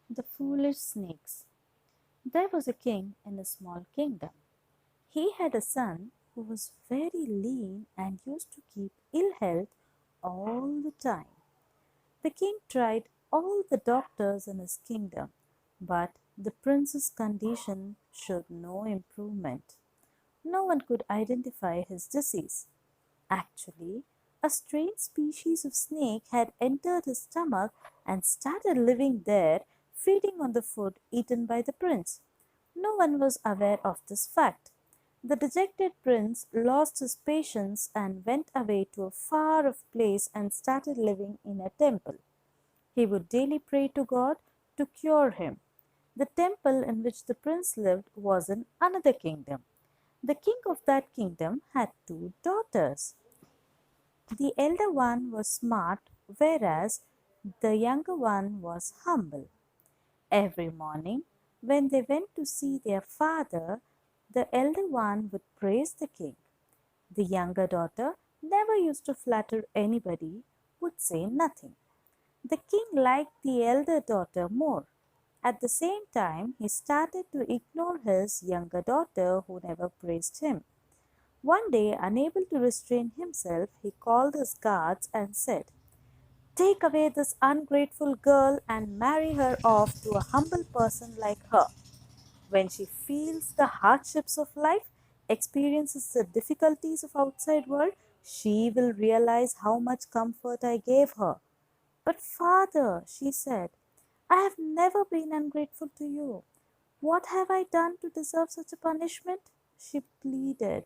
The foolish snakes. There was a king in a small kingdom. He had a son who was very lean and used to keep ill health all the time. The king tried all the doctors in his kingdom, but the prince's condition showed no improvement. No one could identify his disease. Actually, a strange species of snake had entered his stomach and started living there, feeding on the food eaten by the prince. No one was aware of this fact. The dejected prince lost his patience and went away to a far off place and started living in a temple. He would daily pray to God to cure him. The temple in which the prince lived was in another kingdom. The king of that kingdom had two daughters. The elder one was smart, whereas the younger one was humble. Every morning, when they went to see their father, the elder one would praise the king. The younger daughter never used to flatter anybody, would say nothing. The king liked the elder daughter more. At the same time, he started to ignore his younger daughter, who never praised him. One day, unable to restrain himself, he called his guards and said, "Take away this ungrateful girl and marry her off to a humble person like her. When she feels the hardships of life, experiences the difficulties of outside world, she will realize how much comfort I gave her." "But father," she said, "I have never been ungrateful to you. What have I done to deserve such a punishment?" she pleaded.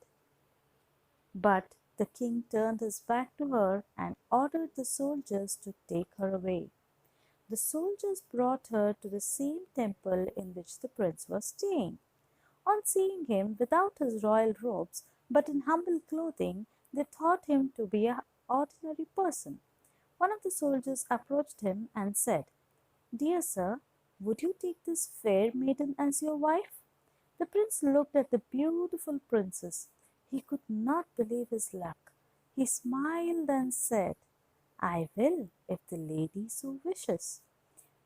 But the king turned his back to her and ordered the soldiers to take her away. The soldiers brought her to the same temple in which the prince was staying. On seeing him without his royal robes but in humble clothing, they thought him to be an ordinary person. One of the soldiers approached him and said, "Dear sir, would you take this fair maiden as your wife?" The prince looked at the beautiful princess. He could not believe his luck. He smiled and said, "I will, if the lady so wishes."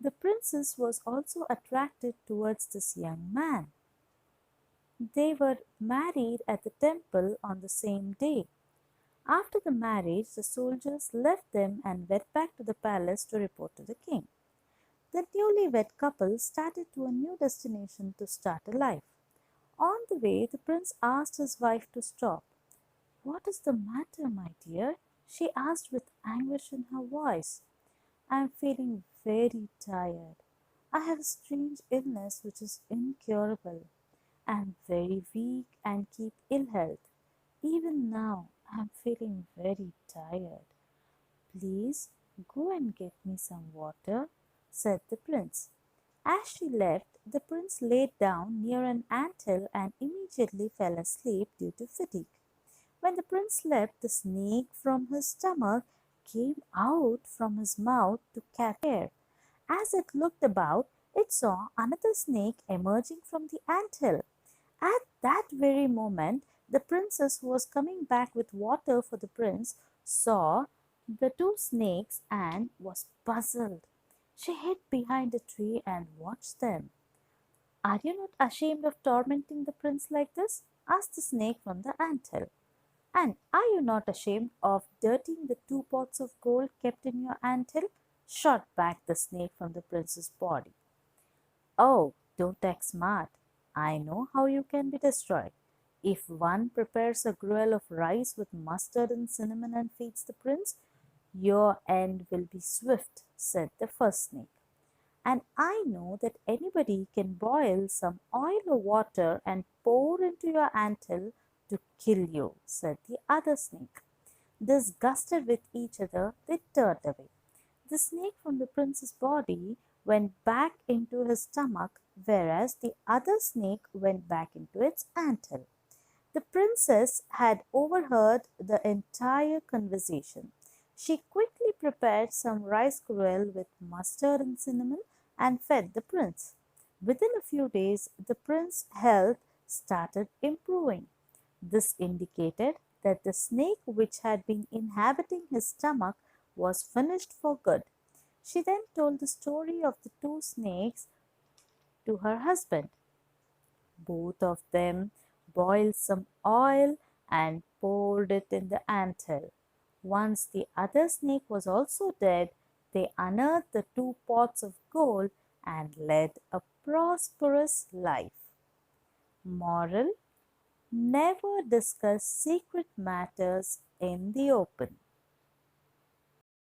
The princess was also attracted towards this young man. They were married at the temple on the same day. After the marriage, the soldiers left them and went back to the palace to report to the king. The newlywed couple started to a new destination to start a life. On the way, the prince asked his wife to stop. "What is the matter, my dear?" she asked with anguish in her voice. "I am feeling very tired. I have a strange illness which is incurable. I am very weak and keep ill health. Even now, I am feeling very tired. Please go and get me some water," said the prince. As she left, the prince laid down near an anthill and immediately fell asleep due to fatigue. When the prince slept, the snake from his stomach came out from his mouth to catch air. As it looked about, it saw another snake emerging from the anthill. At that very moment, the princess, who was coming back with water for the prince, saw the two snakes and was puzzled. She hid behind a tree and watched them. "Are you not ashamed of tormenting the prince like this?" asked the snake from the anthill. "And are you not ashamed of dirtying the two pots of gold kept in your anthill?" shot back the snake from the prince's body. "Oh, don't act smart. I know how you can be destroyed. If one prepares a gruel of rice with mustard and cinnamon and feeds the prince, your end will be swift," said the first snake. "And I know that anybody can boil some oil or water and pour into your anthill to kill you," said the other snake. Disgusted with each other, they turned away. The snake from the prince's body went back into his stomach, whereas the other snake went back into its anthill. The princess had overheard the entire conversation. She quickly prepared some rice gruel with mustard and cinnamon and fed the prince. Within a few days, the prince's health started improving. This indicated that the snake which had been inhabiting his stomach was finished for good. She then told the story of the two snakes to her husband. Both of them boiled some oil and poured it in the anthill. Once the other snake was also dead, they unearthed the two pots of gold and led a prosperous life. Moral: never discuss secret matters in the open.